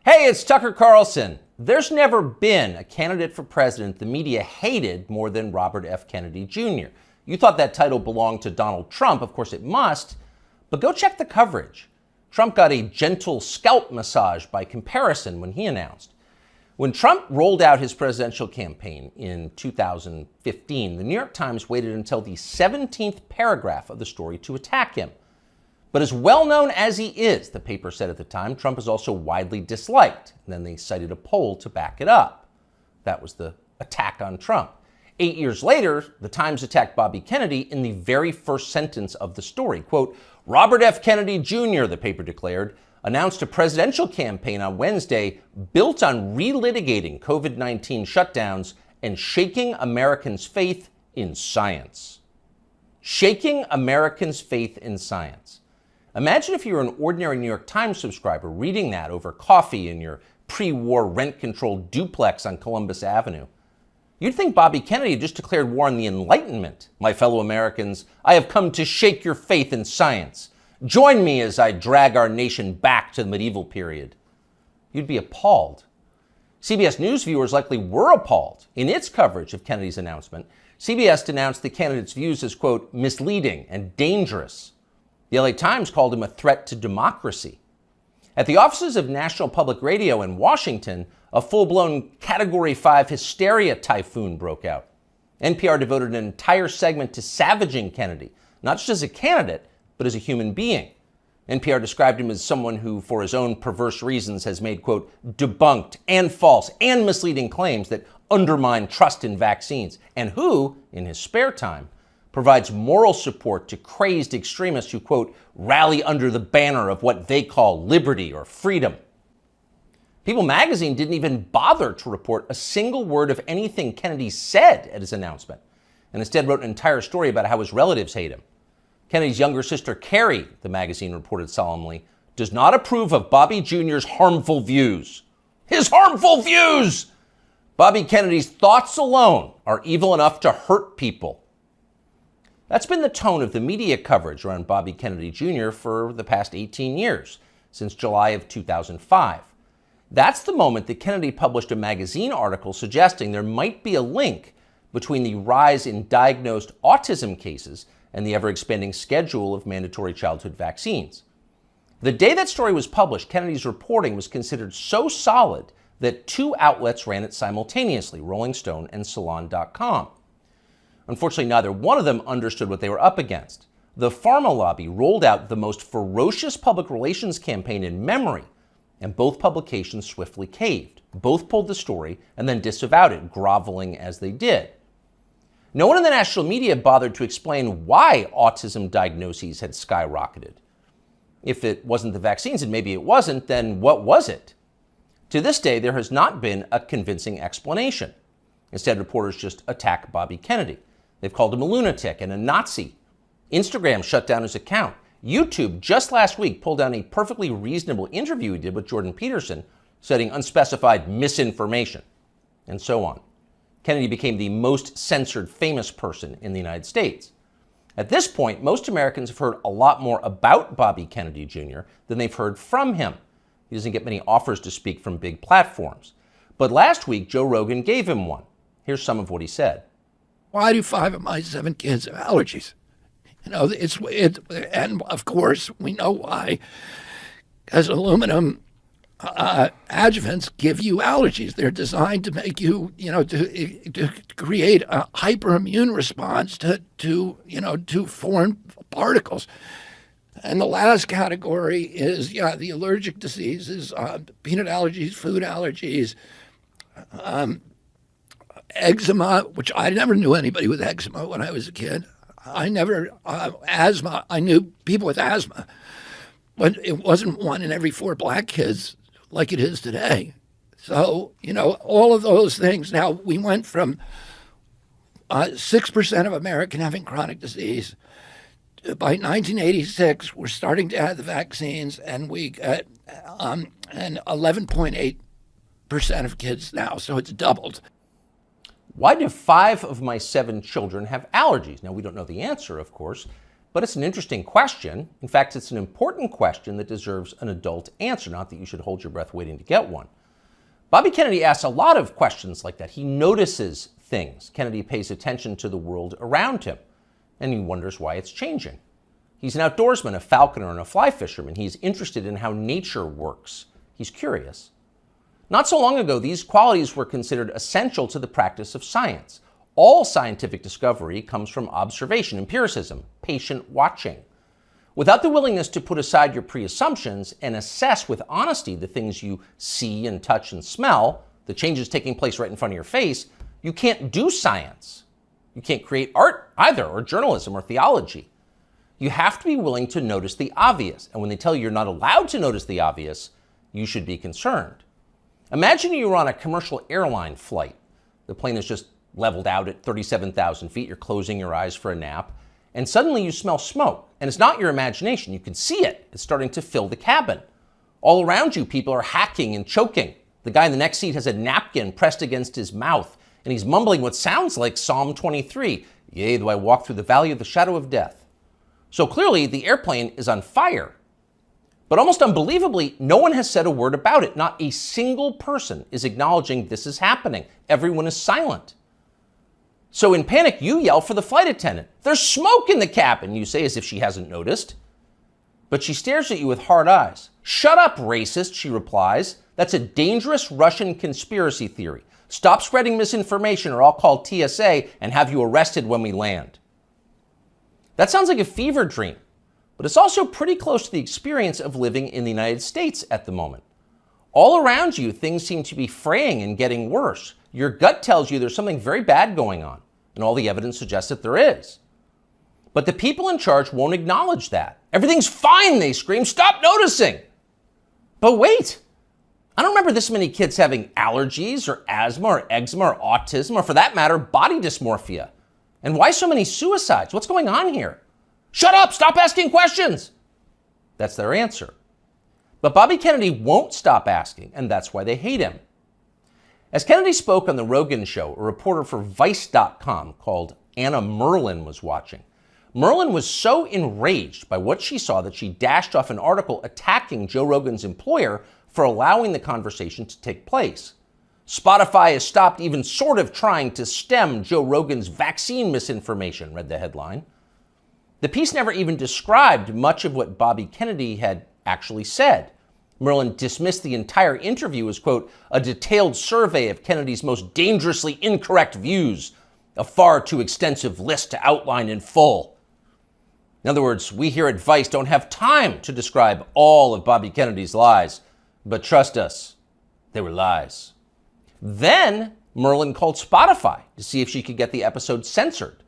Hey, it's Tucker Carlson. There's never been a candidate for president the media hated more than Robert F. Kennedy Jr. You thought that title belonged to Donald Trump. Of course it must, but go check the coverage. Trump got a gentle scalp massage by comparison when he announced. When Trump rolled out his presidential campaign in 2015, the New York Times waited until the 17th paragraph of the story to attack him. But as well known as he is, the paper said at the time, Trump is also widely disliked. And then they cited a poll to back it up. That was the attack on Trump. 8 years later, the Times attacked Bobby Kennedy in the very first sentence of the story. Quote, Robert F. Kennedy Jr., the paper declared, announced a presidential campaign on Wednesday built on relitigating COVID-19 shutdowns and shaking Americans' faith in science. Shaking Americans' faith in science. Imagine if you were an ordinary New York Times subscriber reading that over coffee in your pre-war rent-controlled duplex on Columbus Avenue. You'd think Bobby Kennedy just declared war on the Enlightenment. My fellow Americans, I have come to shake your faith in science. Join me as I drag our nation back to the medieval period. You'd be appalled. CBS News viewers likely were appalled. In its coverage of Kennedy's announcement, CBS denounced the candidate's views as, quote, misleading and dangerous. The LA Times called him a threat to democracy. At the offices of National Public Radio in Washington, a full-blown Category 5 hysteria typhoon broke out. NPR devoted an entire segment to savaging Kennedy, not just as a candidate, but as a human being. NPR described him as someone who, for his own perverse reasons, has made, quote, debunked and false and misleading claims that undermine trust in vaccines, and who, in his spare time, provides moral support to crazed extremists who, quote, rally under the banner of what they call liberty or freedom. People magazine didn't even bother to report a single word of anything Kennedy said at his announcement, and instead wrote an entire story about how his relatives hate him. Kennedy's younger sister, Carrie, the magazine reported solemnly, does not approve of Bobby Jr.'s harmful views. His harmful views! Bobby Kennedy's thoughts alone are evil enough to hurt people. That's been the tone of the media coverage around Bobby Kennedy Jr. for the past 18 years, since July of 2005. That's the moment that Kennedy published a magazine article suggesting there might be a link between the rise in diagnosed autism cases and the ever-expanding schedule of mandatory childhood vaccines. The day that story was published, Kennedy's reporting was considered so solid that two outlets ran it simultaneously, Rolling Stone and Salon.com. Unfortunately, neither one of them understood what they were up against. The pharma lobby rolled out the most ferocious public relations campaign in memory, and both publications swiftly caved. Both pulled the story and then disavowed it, groveling as they did. No one in the national media bothered to explain why autism diagnoses had skyrocketed. If it wasn't the vaccines, and maybe it wasn't, then what was it? To this day, there has not been a convincing explanation. Instead, reporters just attack Bobby Kennedy. They've called him a lunatic and a Nazi. Instagram shut down his account. YouTube just last week pulled down a perfectly reasonable interview he did with Jordan Peterson, citing unspecified misinformation, and so on. Kennedy became the most censored famous person in the United States. At this point, most Americans have heard a lot more about Bobby Kennedy Jr. than they've heard from him. He doesn't get many offers to speak from big platforms. But last week, Joe Rogan gave him one. Here's some of what he said. Why do 5 of my 7 kids have allergies? You know, and of course we know why. Because aluminum adjuvants give you allergies. They're designed to make you, to create a hyperimmune response to foreign particles. And the last category is, the allergic diseases, peanut allergies, food allergies, eczema, which I never knew anybody with eczema when I was a kid. Asthma, I knew people with asthma, but it wasn't 1 in every 4 black kids like it is today. So, all of those things. Now, we went from 6% of Americans having chronic disease. By 1986, we're starting to have the vaccines, and we got and 11.8% of kids now, so it's doubled. Why do 5 of my 7 children have allergies? Now, we don't know the answer, of course. But it's an interesting question. In fact, it's an important question that deserves an adult answer, not that you should hold your breath waiting to get one. Bobby Kennedy asks a lot of questions like that. He notices things. Kennedy pays attention to the world around him, and he wonders why it's changing. He's an outdoorsman, a falconer, and a fly fisherman. He's interested in how nature works. He's curious. Not so long ago, these qualities were considered essential to the practice of science. All scientific discovery comes from observation, empiricism, patient watching. Without the willingness to put aside your pre-assumptions and assess with honesty the things you see and touch and smell, the changes taking place right in front of your face, you can't do science. You can't create art either, or journalism, or theology. You have to be willing to notice the obvious. And when they tell you you're not allowed to notice the obvious, you should be concerned. Imagine you were on a commercial airline flight. The plane is just leveled out at 37,000 feet. You're closing your eyes for a nap. And suddenly you smell smoke. And it's not your imagination. You can see it. It's starting to fill the cabin. All around you, people are hacking and choking. The guy in the next seat has a napkin pressed against his mouth, and he's mumbling what sounds like Psalm 23. Yea, though I walk through the valley of the shadow of death. So clearly, the airplane is on fire. But almost unbelievably, no one has said a word about it. Not a single person is acknowledging this is happening. Everyone is silent. So in panic, you yell for the flight attendant. There's smoke in the cabin, you say, as if she hasn't noticed. But she stares at you with hard eyes. Shut up, racist, she replies. That's a dangerous Russian conspiracy theory. Stop spreading misinformation or I'll call TSA and have you arrested when we land. That sounds like a fever dream, but it's also pretty close to the experience of living in the United States at the moment. All around you, things seem to be fraying and getting worse. Your gut tells you there's something very bad going on, and all the evidence suggests that there is. But the people in charge won't acknowledge that. Everything's fine, they scream. Stop noticing. But wait, I don't remember this many kids having allergies or asthma or eczema or autism or, for that matter, body dysmorphia. And why so many suicides? What's going on here? Shut up! Stop asking questions! That's their answer. But Bobby Kennedy won't stop asking, and that's why they hate him. As Kennedy spoke on The Rogan Show, a reporter for Vice.com called Anna Merlin was watching. Merlin was so enraged by what she saw that she dashed off an article attacking Joe Rogan's employer for allowing the conversation to take place. Spotify has stopped even sort of trying to stem Joe Rogan's vaccine misinformation, read the headline. The piece never even described much of what Bobby Kennedy had actually said. Merlin dismissed the entire interview as, quote, a detailed survey of Kennedy's most dangerously incorrect views, a far too extensive list to outline in full. In other words, we here at Vice don't have time to describe all of Bobby Kennedy's lies, but trust us, they were lies. Then Merlin called Spotify to see if she could get the episode censored.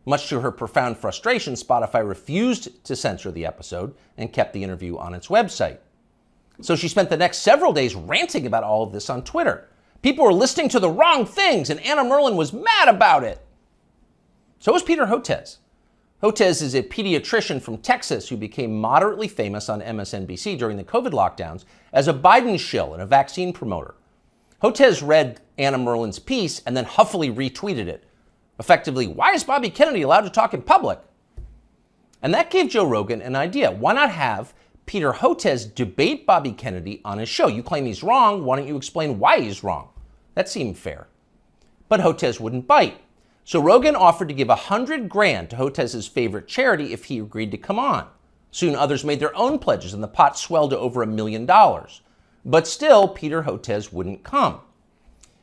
Much to her profound frustration, Spotify refused to censor the episode and kept the interview on its website. So she spent the next several days ranting about all of this on Twitter. People were listening to the wrong things, and Anna Merlin was mad about it. So was Peter Hotez. Hotez is a pediatrician from Texas who became moderately famous on MSNBC during the COVID lockdowns as a Biden shill and a vaccine promoter. Hotez read Anna Merlin's piece and then huffily retweeted it. Effectively, why is Bobby Kennedy allowed to talk in public? And that gave Joe Rogan an idea. Why not have Peter Hotez debate Bobby Kennedy on his show? You claim he's wrong. Why don't you explain why he's wrong? That seemed fair. But Hotez wouldn't bite. So Rogan offered to give $100,000 to Hotez's favorite charity if he agreed to come on. Soon others made their own pledges and the pot swelled to over $1 million. But still, Peter Hotez wouldn't come.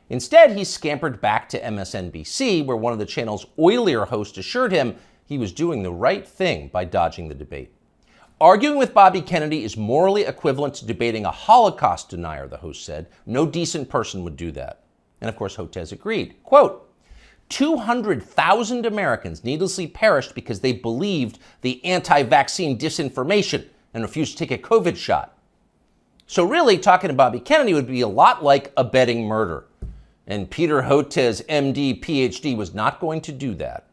Instead, he scampered back to MSNBC, where one of the channel's oilier hosts assured him he was doing the right thing by dodging the debate. Arguing with Bobby Kennedy is morally equivalent to debating a Holocaust denier, the host said. No decent person would do that. And of course, Hotez agreed. Quote, 200,000 Americans needlessly perished because they believed the anti-vaccine disinformation and refused to take a COVID shot. So really, talking to Bobby Kennedy would be a lot like abetting murder. And Peter Hotez, MD, PhD, was not going to do that.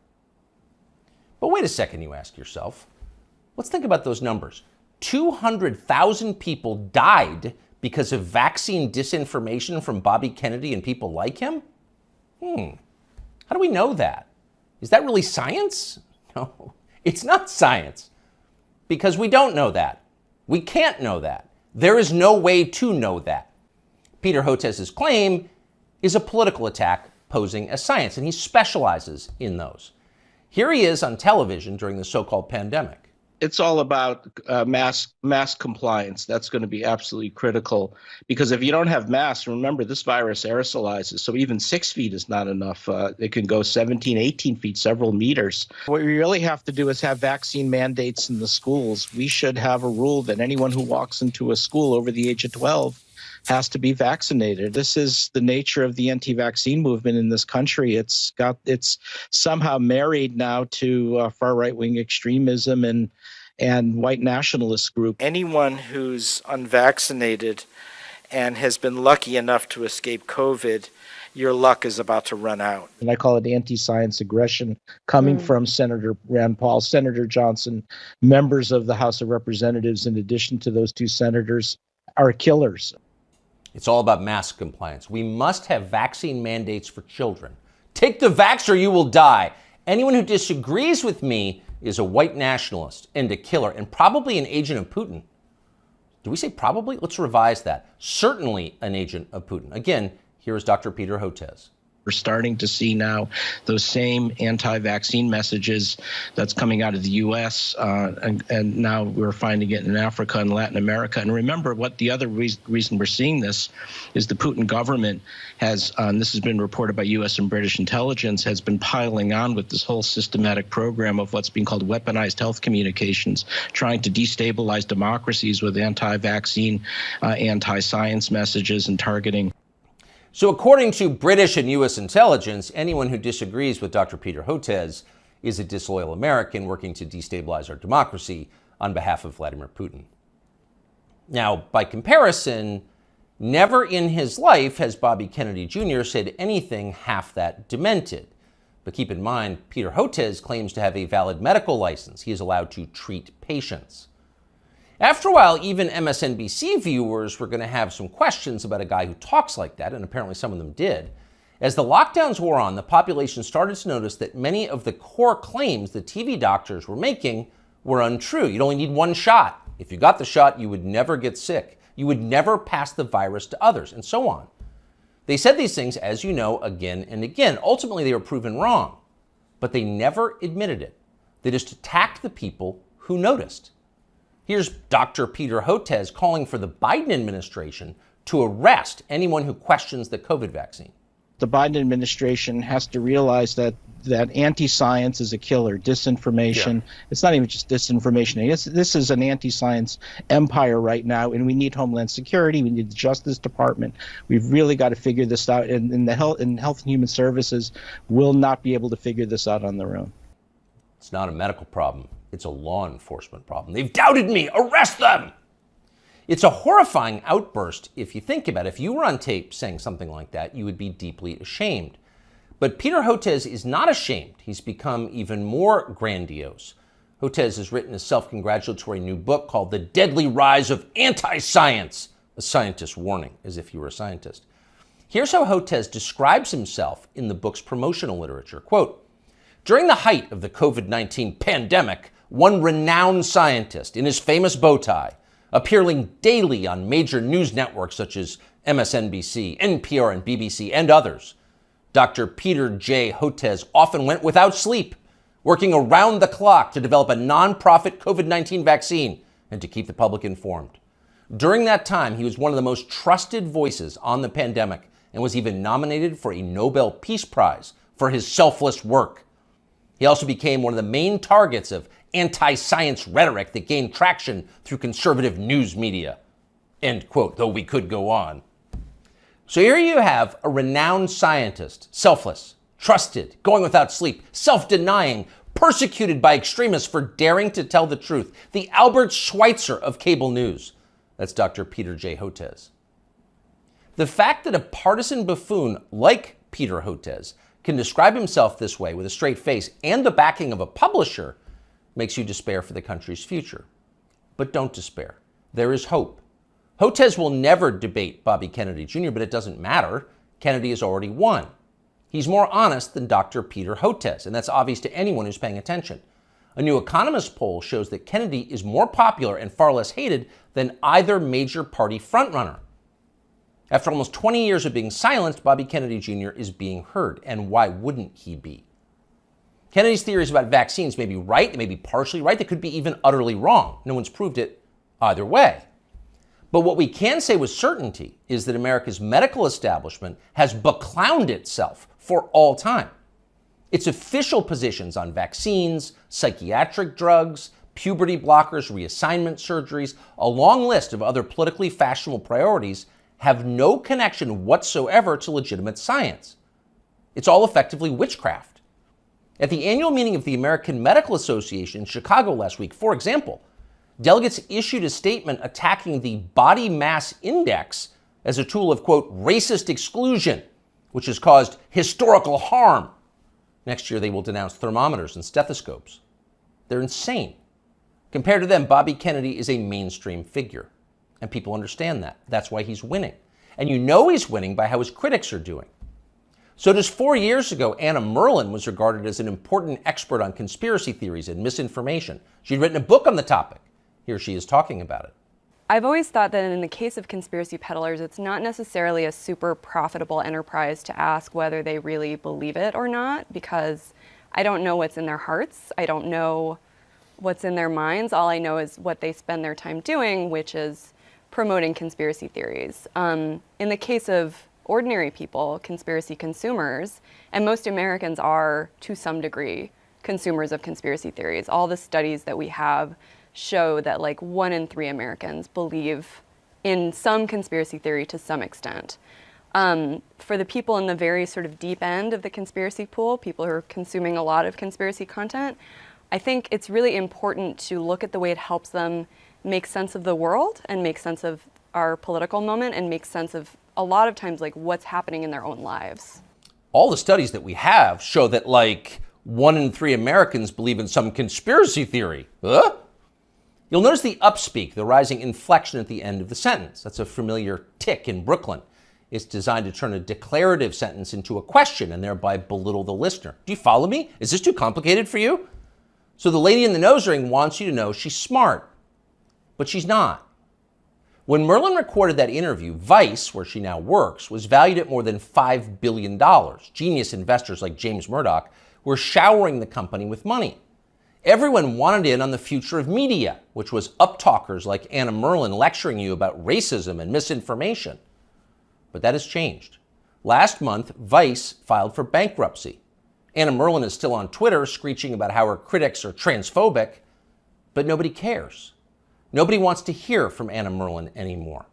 But wait a second, you ask yourself. Let's think about those numbers. 200,000 people died because of vaccine disinformation from Bobby Kennedy and people like him? How do we know that? Is that really science? No, It's not science, because we don't know that. We can't know that. There is no way to know that. Peter Hotez's claim is a political attack posing as science, and he specializes in those. Here he is on television during the so-called pandemic. It's all about mask compliance. That's going to be absolutely critical, because if you don't have masks, remember, this virus aerosolizes. So even 6 feet is not enough. It can go 17, 18 feet, several meters. What we really have to do is have vaccine mandates in the schools. We should have a rule that anyone who walks into a school over the age of 12 has to be vaccinated. This is the nature of the anti-vaccine movement in this country. It's somehow married now to far right-wing extremism and white nationalist group. Anyone who's unvaccinated and has been lucky enough to escape COVID, your luck is about to run out. And I call it anti-science aggression coming from Senator Rand Paul, Senator Johnson, members of the House of Representatives, in addition to those two senators, are killers. It's all about mask compliance. We must have vaccine mandates for children. Take the vax or you will die. Anyone who disagrees with me is a white nationalist and a killer, and probably an agent of Putin. Do we say probably? Let's revise that. Certainly an agent of Putin. Again, here is Dr. Peter Hotez. We're starting to see now those same anti-vaccine messages that's coming out of the U.S. And now we're finding it in Africa and Latin America. And remember, what the other reason we're seeing this is the Putin government has, and this has been reported by U.S. and British intelligence, has been piling on with this whole systematic program of what's being called weaponized health communications, trying to destabilize democracies with anti-vaccine, anti-science messages and targeting. So according to British and U.S. intelligence, anyone who disagrees with Dr. Peter Hotez is a disloyal American working to destabilize our democracy on behalf of Vladimir Putin. Now, by comparison, never in his life has Bobby Kennedy Jr. said anything half that demented. But keep in mind, Peter Hotez claims to have a valid medical license. He is allowed to treat patients. After a while, even MSNBC viewers were going to have some questions about a guy who talks like that, and apparently some of them did. As the lockdowns wore on, the population started to notice that many of the core claims the TV doctors were making were untrue. You'd only need one shot. If you got the shot, you would never get sick. You would never pass the virus to others, and so on. They said these things, as you know, again and again. Ultimately, they were proven wrong, but they never admitted it. They just attacked the people who noticed. Here's Dr. Peter Hotez calling for the Biden administration to arrest anyone who questions the COVID vaccine. The Biden administration has to realize that anti-science is a killer. Disinformation. Yeah. It's not even just disinformation. This is an anti-science empire right now, and we need Homeland Security. We need the Justice Department. We've really got to figure this out, and Health and Human Services will not be able to figure this out on their own. It's not a medical problem. It's a law enforcement problem. They've doubted me. Arrest them! It's a horrifying outburst if you think about it. If you were on tape saying something like that, you would be deeply ashamed. But Peter Hotez is not ashamed. He's become even more grandiose. Hotez has written a self-congratulatory new book called The Deadly Rise of Anti-Science, a scientist's warning, as if you were a scientist. Here's how Hotez describes himself in the book's promotional literature. Quote, "During the height of the COVID-19 pandemic, one renowned scientist in his famous bow tie, appearing daily on major news networks such as MSNBC, NPR, and BBC, and others, Dr. Peter J. Hotez often went without sleep, working around the clock to develop a nonprofit COVID-19 vaccine and to keep the public informed. During that time, he was one of the most trusted voices on the pandemic and was even nominated for a Nobel Peace Prize for his selfless work. He also became one of the main targets of anti-science rhetoric that gained traction through conservative news media." End quote, though we could go on. So here you have a renowned scientist, selfless, trusted, going without sleep, self-denying, persecuted by extremists for daring to tell the truth. The Albert Schweitzer of cable news. That's Dr. Peter J. Hotez. The fact that a partisan buffoon like Peter Hotez can describe himself this way with a straight face and the backing of a publisher makes you despair for the country's future. But don't despair. There is hope. Hotez will never debate Bobby Kennedy Jr., but it doesn't matter. Kennedy has already won. He's more honest than Dr. Peter Hotez, and that's obvious to anyone who's paying attention. A New Economist poll shows that Kennedy is more popular and far less hated than either major party frontrunner. After almost 20 years of being silenced, Bobby Kennedy Jr. is being heard. And why wouldn't he be? Kennedy's theories about vaccines may be right, they may be partially right, they could be even utterly wrong. No one's proved it either way. But what we can say with certainty is that America's medical establishment has beclowned itself for all time. Its official positions on vaccines, psychiatric drugs, puberty blockers, reassignment surgeries, a long list of other politically fashionable priorities have no connection whatsoever to legitimate science. It's all effectively witchcraft. At the annual meeting of the American Medical Association in Chicago last week, for example, delegates issued a statement attacking the body mass index as a tool of, quote, racist exclusion, which has caused historical harm. Next year, they will denounce thermometers and stethoscopes. They're insane. Compared to them, Bobby Kennedy is a mainstream figure, and people understand that. That's why he's winning. And you know he's winning by how his critics are doing. So just 4 years ago, Anna Merlan was regarded as an important expert on conspiracy theories and misinformation. She'd written a book on the topic. Here she is talking about it. I've always thought that in the case of conspiracy peddlers, it's not necessarily a super profitable enterprise to ask whether they really believe it or not, because I don't know what's in their hearts. I don't know what's in their minds. All I know is what they spend their time doing, which is promoting conspiracy theories. In the case of ordinary people, conspiracy consumers, and most Americans are, to some degree, consumers of conspiracy theories. All the studies that we have show that like 1 in 3 Americans believe in some conspiracy theory to some extent. For the people in the very sort of deep end of the conspiracy pool, people who are consuming a lot of conspiracy content, I think it's really important to look at the way it helps them make sense of the world and make sense of our political moment and make sense of a lot of times like what's happening in their own lives. All the studies that we have show that like 1 in 3 Americans believe in some conspiracy theory. Huh? You'll notice the upspeak, the rising inflection at the end of the sentence. That's a familiar tick in Brooklyn. It's designed to turn a declarative sentence into a question and thereby belittle the listener. Do you follow me? Is this too complicated for you? So the lady in the nose ring wants you to know she's smart, but she's not. When Merlan recorded that interview, Vice, where she now works, was valued at more than $5 billion. Genius investors like James Murdoch were showering the company with money. Everyone wanted in on the future of media, which was uptalkers like Anna Merlan lecturing you about racism and misinformation. But that has changed. Last month, Vice filed for bankruptcy. Anna Merlan is still on Twitter screeching about how her critics are transphobic, but nobody cares. Nobody wants to hear from Anna Merlan anymore.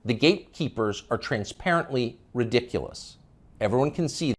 The gatekeepers are transparently ridiculous. Everyone can see